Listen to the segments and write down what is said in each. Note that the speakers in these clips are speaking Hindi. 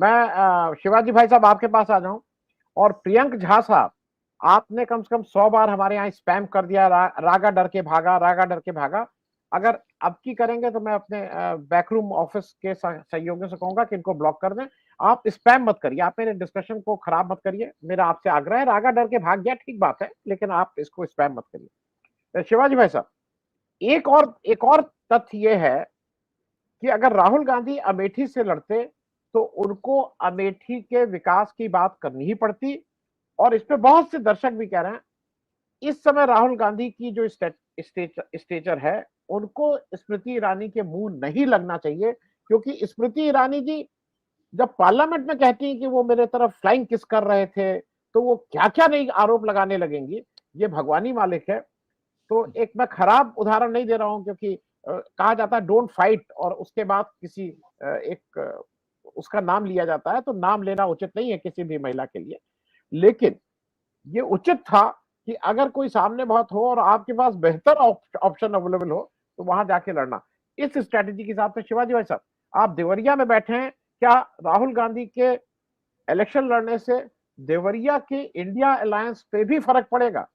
मैं शिवाजी भाई साहब आपके पास आ जाऊं। और प्रियंक झा साहब, आपने कम से कम 100 बार हमारे यहाँ स्पैम कर दिया, रागा डर के भागा, रागा डर के भागा। अगर अब की करेंगे तो मैं अपने बैकरूम ऑफिस के सहयोगियों से कहूंगा कि इनको ब्लॉक कर दें। आप स्पैम मत करिए, आप मेरे डिस्कशन को खराब मत करिए, मेरा आपसे आग्रह है। रागा डर के भाग गया, ठीक बात है, लेकिन आप इसको स्पैम मत करिए। शिवाजी भाई साहब, एक और तथ्य ये है कि अगर राहुल गांधी अमेठी से लड़ते तो उनको अमेठी के विकास की बात करनी ही पड़ती। और इस पे बहुत से दर्शक भी कह रहे हैं इस समय राहुल गांधी की जो स्टेचर है, उनको स्मृति ईरानी के मुंह नहीं लगना चाहिए। क्योंकि स्मृति ईरानी जी जब पार्लियामेंट में कहती हैं कि वो मेरे तरफ फ्लाइंग किस कर रहे थे, तो वो क्या क्या नहीं आरोप लगाने लगेंगी, ये भगवानी मालिक है। तो एक मैं खराब उदाहरण नहीं दे रहा हूं, क्योंकि कहा जाता है डोंट फाइट, और उसके बाद किसी उसका नाम लिया जाता है, तो नाम लेना उचित नहीं है किसी भी महिला के लिए। लेकिन ये उचित था कि अगर कोई सामने बहुत हो और आपके पास बेहतर ऑप्शन अवेलेबल हो तो वहां जाके लड़ना। इस स्ट्रेटेजी के हिसाब से शिवाजी भाई साहब, आप देवरिया में बैठे हैं, क्या राहुल गांधी के इलेक्शन लड़ने से देवरिया के इंडिया अलायंस पे भी फर्क पड़ेगा,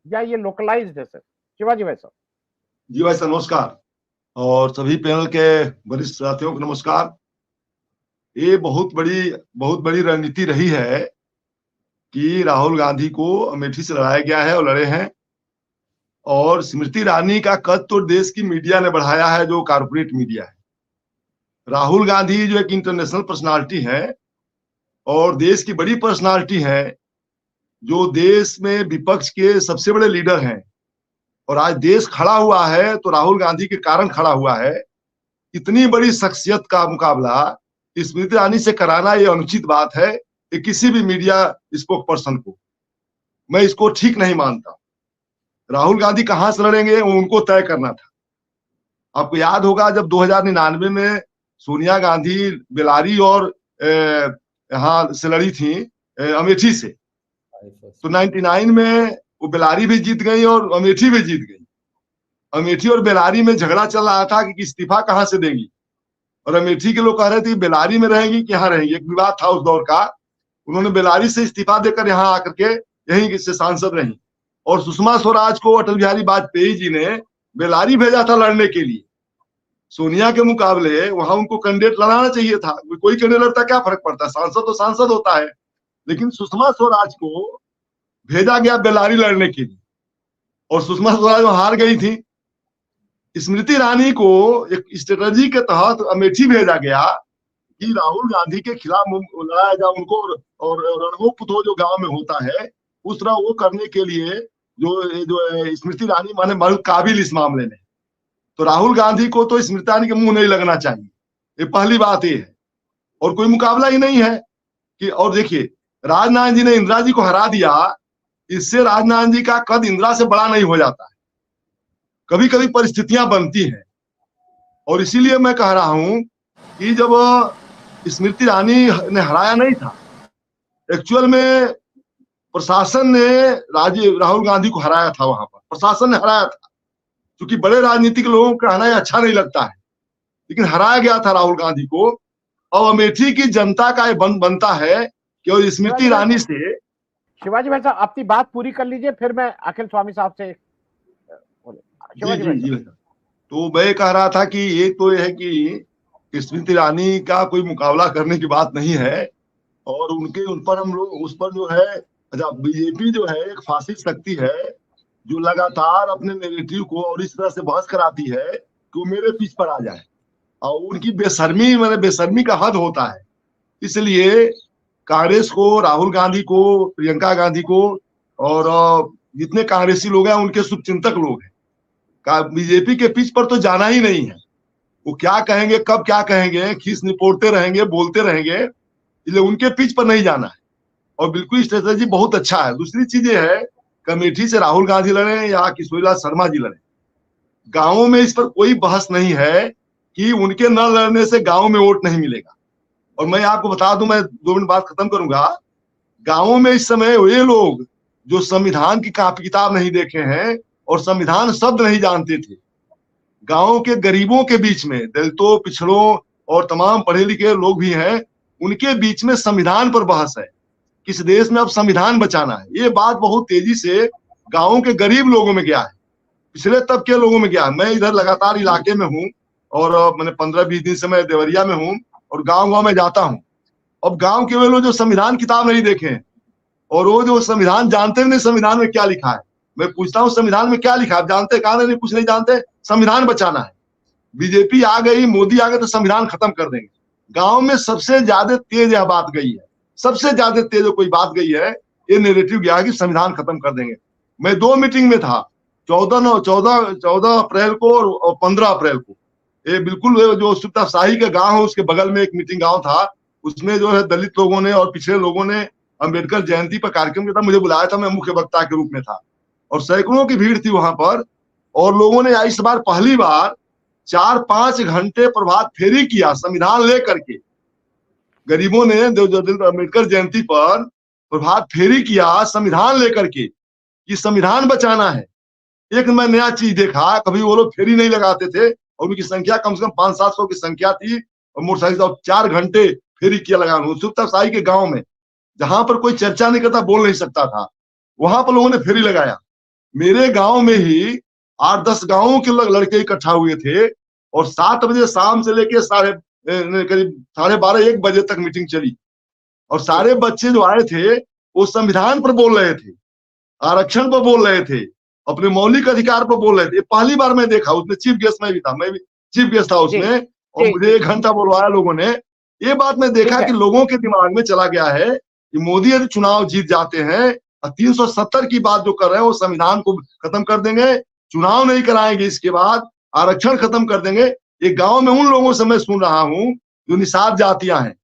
या ये लोकलाइज्ड है सर? शिवाजी भाई साहब। जी भाई साहब नमस्कार, और सभी पैनल के वरिष्ठ साथियों को नमस्कार। ये बहुत बड़ी रणनीति रही है कि राहुल गांधी को अमेठी से लड़ाया गया है और लड़े हैं। और स्मृति ईरानी का कद तो देश की मीडिया ने बढ़ाया है, जो कारपोरेट मीडिया है। राहुल गांधी जो एक इंटरनेशनल पर्सनालिटी है और देश की बड़ी पर्सनालिटी है, जो देश में विपक्ष के सबसे बड़े लीडर हैं, और आज देश खड़ा हुआ है तो राहुल गांधी के कारण खड़ा हुआ है। इतनी बड़ी शख्सियत का मुकाबला स्मृति ईरानी से कराना ये अनुचित बात है। कि किसी भी मीडिया स्पोक पर्सन को मैं इसको ठीक नहीं मानता। राहुल गांधी कहां से लड़ेंगे वो उनको तय करना था। आपको याद होगा जब 2099 में सोनिया गांधी बेलारी और यहाँ से लड़ी थी अमेठी से, तो 99 में वो बेलारी भी जीत गई और अमेठी भी जीत गई। अमेठी और बेलारी में झगड़ा चल रहा था कि इस्तीफा कहां से देंगी, और अमेठी के लोग कह रहे थे बेलारी में रहेंगी कि यहाँ रहेंगी। एक विवाद था उस दौर का। उन्होंने बेलारी से इस्तीफा देकर यहाँ आकर के यहीं से सांसद रही। और सुषमा स्वराज को अटल बिहारी वाजपेयी जी ने बेलारी भेजा था लड़ने के लिए। सोनिया के मुकाबले वहां उनको कैंडिडेट लड़ाना चाहिए था। कोई कैंडिडेट लड़ता क्या फर्क पड़ता है, सांसद तो सांसद होता है। लेकिन सुषमा स्वराज को भेजा गया बेलारी लड़ने के लिए, और सुषमा स्वराज हार गई थी। स्मृति ईरानी को एक स्ट्रेटजी के तहत अमेठी भेजा गया कि राहुल गांधी के खिलाफ लड़ाया जाए उनको, और रणगोपुतो जो गांव में होता है उस तरह वो करने के लिए जो स्मृति ईरानी माने बहुत काबिल इस मामले में। तो राहुल गांधी को तो स्मृति ईरानी के मुंह नहीं लगना चाहिए, ये पहली बात ये है। और कोई मुकाबला ही नहीं है कि, और देखिए राजनाथ जी ने इंदिरा जी को हरा दिया, इससे राजनाथ जी का कद इंदिरा से बड़ा नहीं हो जाता है। कभी कभी परिस्थितियां बनती हैं, और इसीलिए मैं कह रहा हूं कि जब स्मृति ईरानी ने हराया नहीं था, एक्चुअल में प्रशासन ने राहुल गांधी को हराया था। वहां पर प्रशासन ने हराया था, क्योंकि बड़े राजनीतिक लोगों को कहना अच्छा नहीं लगता है, लेकिन हराया गया था राहुल गांधी को। और अमेठी की जनता का ये बनता है कि स्मृति ईरानी से। शिवाजी भाई साहब अपनी बात पूरी कर लीजिए, फिर मैं अखिल स्वामी साहब से जी। तो मैं कह रहा था कि ये तो ये है कि स्मृति ईरानी का कोई मुकाबला करने की बात नहीं है, और उन पर हम लोग उस पर जो है, बीजेपी जो है एक फासिस्ट शक्ति है जो लगातार अपने नेगेटिव को और इस तरह से बहस कराती है कि वो मेरे पीछ पर आ जाए, और उनकी बेशर्मी का हद होता है। इसलिए कांग्रेस को, राहुल गांधी को, प्रियंका गांधी को, और जितने कांग्रेसी लोग हैं उनके शुभचिंतक लोग हैं, बीजेपी के पीछ पर तो जाना ही नहीं है। वो क्या कहेंगे, कब क्या कहेंगे, खीस निपोड़ते रहेंगे, बोलते रहेंगे, इसलिए उनके पीछ पर नहीं जाना है। और बिल्कुल स्ट्रेटेजी बहुत अच्छा है। दूसरी चीज ये है, कमेटी से राहुल गांधी लड़े या किशोरीलाल शर्मा जी लड़े, गांवों में इस पर कोई बहस नहीं है कि उनके न लड़ने से गांव में वोट नहीं मिलेगा। और मैं आपको बता दूं, मैं 2 मिनट बाद खत्म करूंगा, गांवों में इस समय वे लोग जो संविधान की कॉपी किताब नहीं देखे हैं और संविधान शब्द नहीं जानते थे, गांव के गरीबों के बीच में दलितों, पिछड़ों और तमाम पढ़े लिखे लोग भी हैं, उनके बीच में संविधान पर बहस है। किस देश में अब संविधान बचाना है, ये बात बहुत तेजी से गांवों के गरीब लोगों में गया है, पिछड़े तबके लोगों में गया है। मैं इधर लगातार इलाके में हूँ और मैंने 15-20 दिन से मैं देवरिया में हूँ और गांव गांव में जाता हूँ। अब गांव के वे लोग जो संविधान किताब नहीं देखे हैं और वो जो संविधान जानते भी नहीं संविधान में क्या लिखा है, मैं पूछता हूँ संविधान में क्या लिखा है, जानते कहा नहीं, कुछ नहीं जानते। संविधान बचाना है, बीजेपी आ गई, मोदी आ गए तो संविधान खत्म कर देंगे। गांव में सबसे ज्यादा तेज यह बात गई है, सबसे ज्यादा तेज कोई बात गई है, ये नेरेटिव गया कि संविधान खत्म कर देंगे। मैं 2 मीटिंग में था, 14 अप्रैल को और 15 अप्रैल को। ये बिल्कुल जो सुप्ता शाही का गांव है उसके बगल में एक मीटिंग गांव था, उसमें जो है दलित लोगों ने और पिछड़े लोगों ने अम्बेडकर जयंती पर कार्यक्रम किया था, मुझे बुलाया था, मैं मुख्य वक्ता के रूप में था और सैकड़ों की भीड़ थी वहां पर। और लोगों ने इस बार पहली बार 4-5 घंटे प्रभात फेरी किया संविधान लेकर के। गरीबों ने अम्बेडकर जयंती पर प्रभात फेरी किया संविधान लेकर के कि संविधान बचाना है। एक मैं नया चीज देखा, कभी वो लोग फेरी नहीं लगाते थे और उनकी संख्या कम से कम 500-700 की संख्या थी और मोटरसाइकिल 4 घंटे फेरी किया लगाना उत्सुकता शाही के गांव में, जहां पर कोई चर्चा नहीं करता, बोल नहीं सकता था, वहां पर लोगों ने फेरी लगाया। मेरे गांव में ही 8-10 गांवों के लड़के इकट्ठा हुए थे और 7 बजे शाम से लेके करीब 12:30-1 बजे तक मीटिंग चली और सारे बच्चे जो आए थे वो संविधान पर बोल रहे थे, आरक्षण पर बोल रहे थे, अपने मौलिक अधिकार पर बोल रहे थे। पहली बार मैं देखा, उसमें चीफ गेस्ट मैं भी था, मैं भी चीफ गेस्ट था उसमें और मुझे 1 घंटा बोलवाया लोगों ने। ये बात मैं देखा कि लोगों के दिमाग में चला गया है कि मोदी यदि चुनाव जीत जाते हैं और 370 की बात जो कर रहे हैं वो संविधान को खत्म कर देंगे, चुनाव नहीं कराएंगे, इसके बाद आरक्षण खत्म कर देंगे। ये गांव में उन लोगों से मैं सुन रहा हूँ जो निषाद जातियां हैं,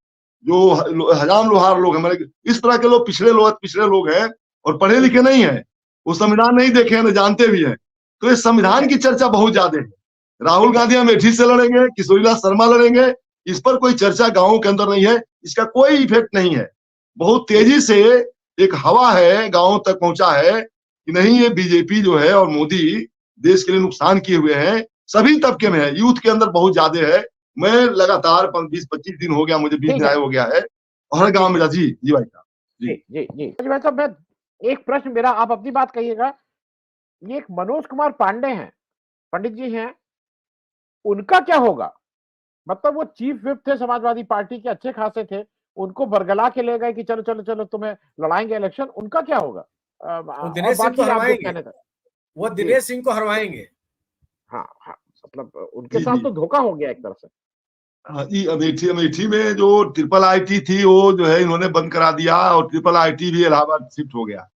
जो हजाम लोहार लोग हैं, इस तरह के लोग पिछड़े लोग हैं और पढ़े लिखे नहीं है, वो संविधान नहीं देखे हैं, जानते भी हैं। तो इस संविधान की चर्चा बहुत ज्यादा है। राहुल गांधी अमेठी से लड़ेंगे, किशोरीलाल शर्मा लड़ेंगे, इस पर कोई चर्चा गांवों के अंदर नहीं है, इसका कोई इफेक्ट नहीं है। बहुत तेजी से एक हवा है गांवों तक पहुंचा है कि नहीं, ये बीजेपी जो है और मोदी देश के लिए नुकसान किए हुए हैं, सभी तबके में है, यूथ के अंदर बहुत ज्यादा है। मैं लगातार 20-25 दिन हो गया, मुझे 20 दिन हो गया है और हर गांव में जी भाई साहब जी भाई साहब, मैं एक प्रश्न मेरा, आप अपनी बात कहिएगा। ये एक मनोज कुमार पांडे हैं, पंडित जी हैं, उनका क्या होगा? मतलब वो चीफ विप थे समाजवादी पार्टी के, अच्छे खासे थे, उनको बरगला के ले गए कि चलो चलो चलो तुम्हें लड़ाएंगे इलेक्शन, उनका क्या होगा? दिनेश सिंह को हरवाएंगे, वो दिनेश सिंह को हरवाएंगे। हाँ हाँ, मतलब उनके साथ तो धोखा हो गया एक तरह से। हाँ जी, अमेठी में जो IIIT थी वो जो है इन्होंने बंद करा दिया और IIIT भी इलाहाबाद शिफ्ट हो गया।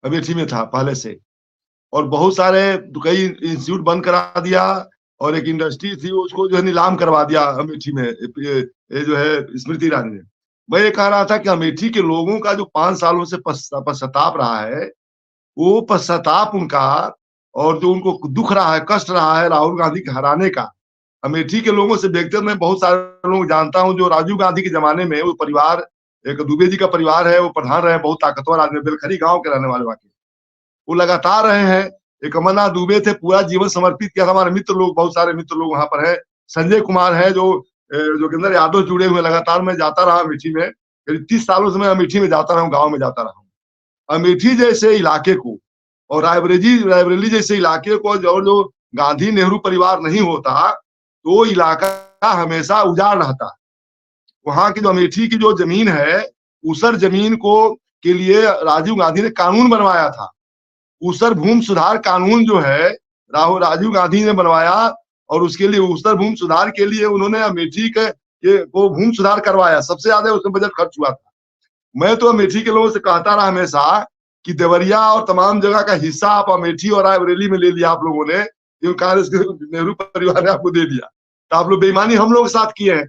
अमेठी में था पहले से, और बहुत सारे कई इंस्टीट्यूट बंद करा दिया और एक इंडस्ट्री थी उसको जो है नीलाम करवा दिया अमेठी में, ये जो है स्मृति ईरानी ने। मैं ये कह रहा था कि अमेठी के लोगों का जो 5 सालों से पश्चाताप रहा है, वो पश्चाताप उनका और जो उनको दुख रहा है, कष्ट रहा है राहुल गांधी के हराने का, अमेठी के लोगों से देखते मैं बहुत सारे लोग जानता हूं जो राजीव गांधी के जमाने में वो परिवार, एक दुबे जी का परिवार है, वो प्रधान रहे, बहुत ताकतवर आदमी, बेलखरी गांव के रहने वाले वाकई, वो लगातार रहे हैं। एक अमरनाथ दुबे थे, पूरा जीवन समर्पित किया था। हमारे मित्र लोग, बहुत सारे मित्र लोग वहां पर है। संजय कुमार है जो जोगिंदर यादव जुड़े हुए, लगातार मैं जाता रहा अमेठी में, 30 सालों से मैं अमेठी में जाता रहा हूँ, गाँव में जाता रहा हूँ। अमेठी जैसे इलाके को और रायबरेली जैसे इलाके को जो गांधी नेहरू परिवार नहीं होता तो इलाका हमेशा उजाड़ रहता। वहां की जो अमेठी की जो जमीन है, ऊसर जमीन को के लिए राजीव गांधी ने कानून बनवाया था। ऊसर भूमि सुधार कानून जो है राजीव गांधी ने बनवाया और उसके लिए ऊसर भूमि सुधार के लिए उन्होंने अमेठी के वो भूमि सुधार करवाया, सबसे ज्यादा उसमें बजट खर्च हुआ था। मैं तो अमेठी के लोगों से कहता रहा हमेशा कि देवरिया और तमाम जगह का हिस्सा आप अमेठी और रायबरेली में ले लिया आप लोगों ने, कांग्रेस के नेहरू परिवार ने आपको दे दिया, तो आप लोग बेईमानी हम लोग के साथ किए हैं।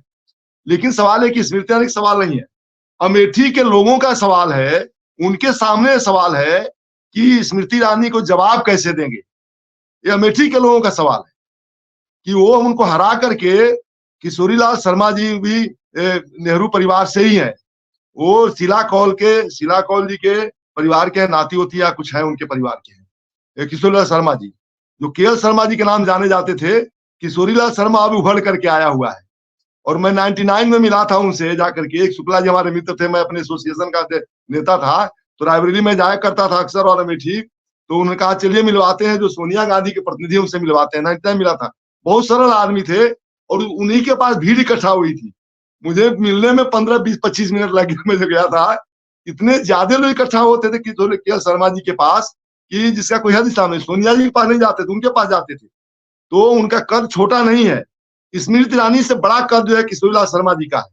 लेकिन सवाल है कि स्मृति सवाल नहीं है, अमेठी के लोगों का सवाल है, उनके सामने सवाल है कि स्मृति ईरानी को जवाब कैसे देंगे। ये अमेठी के लोगों का सवाल है कि वो उनको हरा करके, किशोरीलाल शर्मा जी भी नेहरू परिवार से ही है, वो शीला कौल जी के परिवार के नाती होती या कुछ है उनके परिवार के हैं। किशोरीलाल शर्मा जी जो KL शर्मा जी के नाम जाने जाते थे, किशोरीलाल शर्मा अब उभर करके आया हुआ है और मैं 99 में मिला था उनसे जाकर के। एक शुक्ला जी हमारे मित्र थे, मैं अपने एसोसिएशन का नेता था, तो रायबरेली में जाया करता था अक्सर और अमेठी। तो उन्होंने कहा चलिए मिलवाते हैं, जो सोनिया गांधी के प्रतिनिधि उनसे मिलवाते हैं। 99 मिला था, बहुत सरल आदमी थे और उन्हीं के पास भीड़ इकट्ठा हुई थी। मुझे मिलने में 15, 20, 25 मिनट लगे। मैं जो गया था, इतने ज्यादा लोग इकट्ठा होते थे कि केएल शर्मा जी के पास, कि जिसका कोई हद हिसाब नहीं। सोनिया जी के पास नहीं जाते थे, उनके पास जाते थे। तो उनका कद छोटा नहीं है। स्मृति ईरानी से बड़ा कद जो है किशोरीलाल शर्मा जी का है,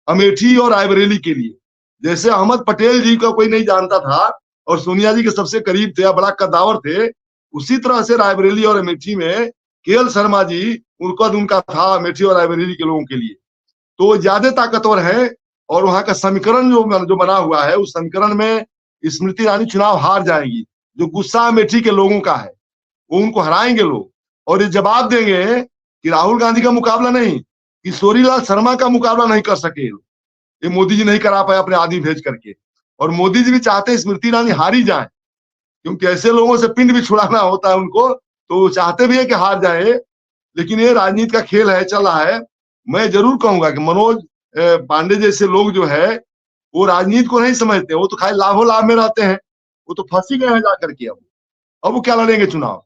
अमेठी और रायबरेली के लिए। जैसे अहमद पटेल जी को कोई नहीं जानता था और सोनिया जी के सबसे करीब थे, बड़ा कद्दावर थे, उसी तरह से रायबरेली और अमेठी में केएल शर्मा जी उनका था, अमेठी और रायबरेली के लोगों के लिए। तो ज्यादा ताकतवर है। और वहां का समीकरण जो बना हुआ है, उस समीकरण में स्मृति ईरानी चुनाव हार जाएंगी। जो गुस्सा अमेठी के लोगों का है, वो उनको हराएंगे लोग, और ये जवाब देंगे कि राहुल गांधी का मुकाबला नहीं, किशोरीलाल शर्मा का मुकाबला नहीं कर सके। ये मोदी जी नहीं करा पाए अपने आदमी भेज करके। और मोदी जी भी चाहते हैं स्मृति ईरानी हारी जाए, क्योंकि ऐसे लोगों से पिंड भी छुड़ाना होता है उनको, तो वो चाहते भी है कि हार जाए। लेकिन ये राजनीति का खेल है, चल रहा है। मैं जरूर कहूंगा कि मनोज पांडे जैसे लोग जो है, वो राजनीति को नहीं समझते, वो तो खाली लाभो लाभ में रहते हैं। वो तो फंसी गए हैं जाकर के। अब वो क्या लड़ेंगे चुनाव।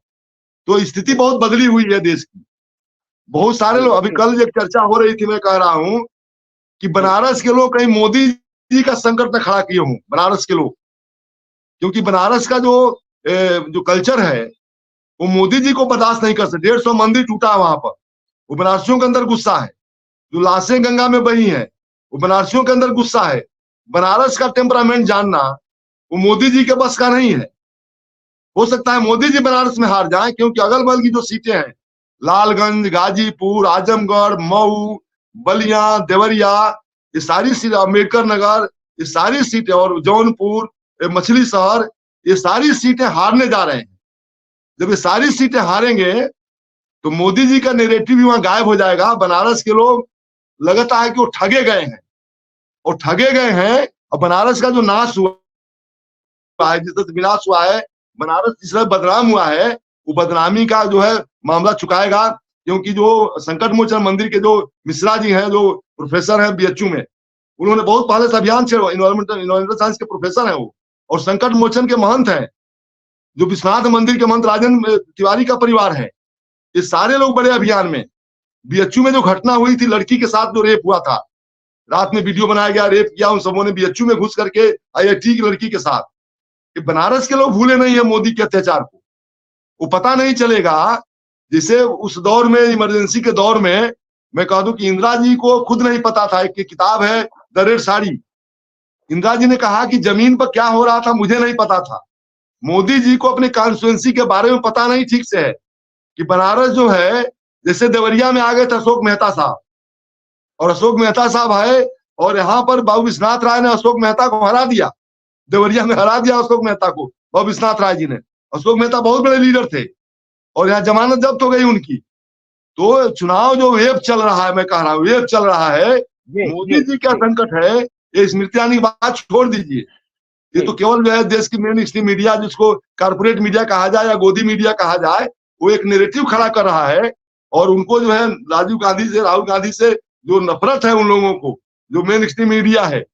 तो स्थिति बहुत बदली हुई है देश की। बहुत सारे लोग, अभी कल एक चर्चा हो रही थी, मैं कह रहा हूं कि बनारस के लोग कहीं मोदी जी का संकट न खड़ा किए हों, बनारस के लोग। क्योंकि बनारस का जो कल्चर है, वो मोदी जी को बर्दाश्त नहीं कर सकते। 150 मंदिर टूटा है वहां पर, वो बनारसियों के अंदर गुस्सा है। जो लाशें गंगा में बही हैं, वो बनारसियों के अंदर गुस्सा है। बनारस का टेम्परामेंट जानना वो मोदी जी के बस का नहीं है। हो सकता है मोदी जी बनारस में हार जाएं, क्योंकि अगल बगल की जो सीटें हैं, लालगंज, गाजीपुर, आजमगढ़, मऊ, बलिया, देवरिया, ये सारी सीटें, अम्बेडकर नगर, ये सारी सीटें, और जौनपुर, मछली शहर, ये सारी सीटें हारने जा रहे हैं। जब ये सारी सीटें हारेंगे तो मोदी जी का नैरेटिव भी वहां गायब हो जाएगा। बनारस के लोग लगता है कि वो ठगे गए हैं, और ठगे गए हैं। और बनारस का जो नाश हुआ है, जिस तरह विनाश हुआ है, बनारस जिस तरह बदनाम हुआ है, वो बदनामी का जो है मामला चुकाएगा। क्योंकि जो संकट मोचन मंदिर के जो मिश्रा जी हैं, जो प्रोफेसर हैं बीएचयू में, उन्होंने बहुत पहले से अभियान छेड़ा। इन्वायरमेंटल साइंस के प्रोफेसर हैं वो, और संकट मोचन के महंत हैं। जो विश्वनाथ मंदिर के महंत राजेंद्र तिवारी का परिवार है, ये सारे लोग बड़े अभियान में। बीएचयू में जो घटना हुई थी, लड़की के साथ जो रेप हुआ था, रात में वीडियो बनाया गया, रेप किया उन सबों ने बीएचयू में घुस करके आईआईटी की लड़की के साथ। कि बनारस के लोग भूले नहीं है मोदी के अत्याचार को। वो पता नहीं चलेगा। जैसे उस दौर में, इमरजेंसी के दौर में, मैं कह दूं कि इंदिरा जी को खुद नहीं पता था। एक किताब है द रेड साड़ी, इंदिरा जी ने कहा कि जमीन पर क्या हो रहा था मुझे नहीं पता था। मोदी जी को अपने कॉन्स्टिट्यूएंसी के बारे में पता नहीं ठीक से है, कि बनारस जो है, जैसे देवरिया में आ गए थे अशोक मेहता साहब, और अशोक मेहता साहब आए, और यहाँ पर बाबू विश्वनाथ राय ने अशोक मेहता को हरा दिया। देवरिया में हरा दिया अशोक मेहता को बाबू विश्वनाथ राय जी ने। अशोक मेहता बहुत बड़े लीडर थे, और यहाँ जमानत जब्त हो गई उनकी। तो चुनाव जो वेव चल रहा है, मैं कह रहा हूँ वेव चल रहा है, मोदी जी क्या संकट है, ये स्मृति ईरानी की बात छोड़ दीजिए। ये तो केवल जो है देश की मेन स्ट्रीम मीडिया, जिसको कारपोरेट मीडिया कहा जाए या गोदी मीडिया कहा जाए, वो एक नैरेटिव खड़ा कर रहा है। और उनको जो है राजीव गांधी से, राहुल गांधी से जो नफरत है उन लोगों को, जो मेन स्ट्रीम मीडिया है,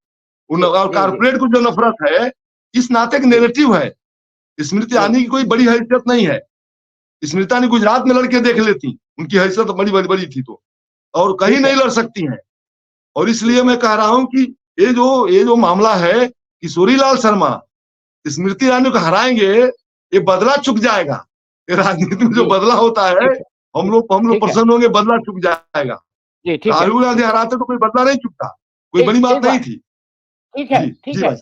और कारपोरेट को जो नफरत है, इस नाते का नैरेटिव है। स्मृति ईरानी की कोई बड़ी हैसियत नहीं है। स्मृति ईरानी गुजरात में लड़के देख लेती, उनकी हैसियत बड़ी बड़ी बड़ी थी तो, और कहीं नहीं लड़ सकती हैं। और इसलिए मैं कह रहा हूं कि ये जो मामला है, किशोरीलाल शर्मा स्मृति ईरानी को हराएंगे, ये बदला चुक जाएगा। ये राजनीति में जो बदला होता है, हम लोग प्रसन्न होंगे, बदला चुक जाएगा। राहुल गांधी हराते तो कोई बदला नहीं चुकता, कोई बड़ी बात नहीं थी। ठीक है, ठीक है।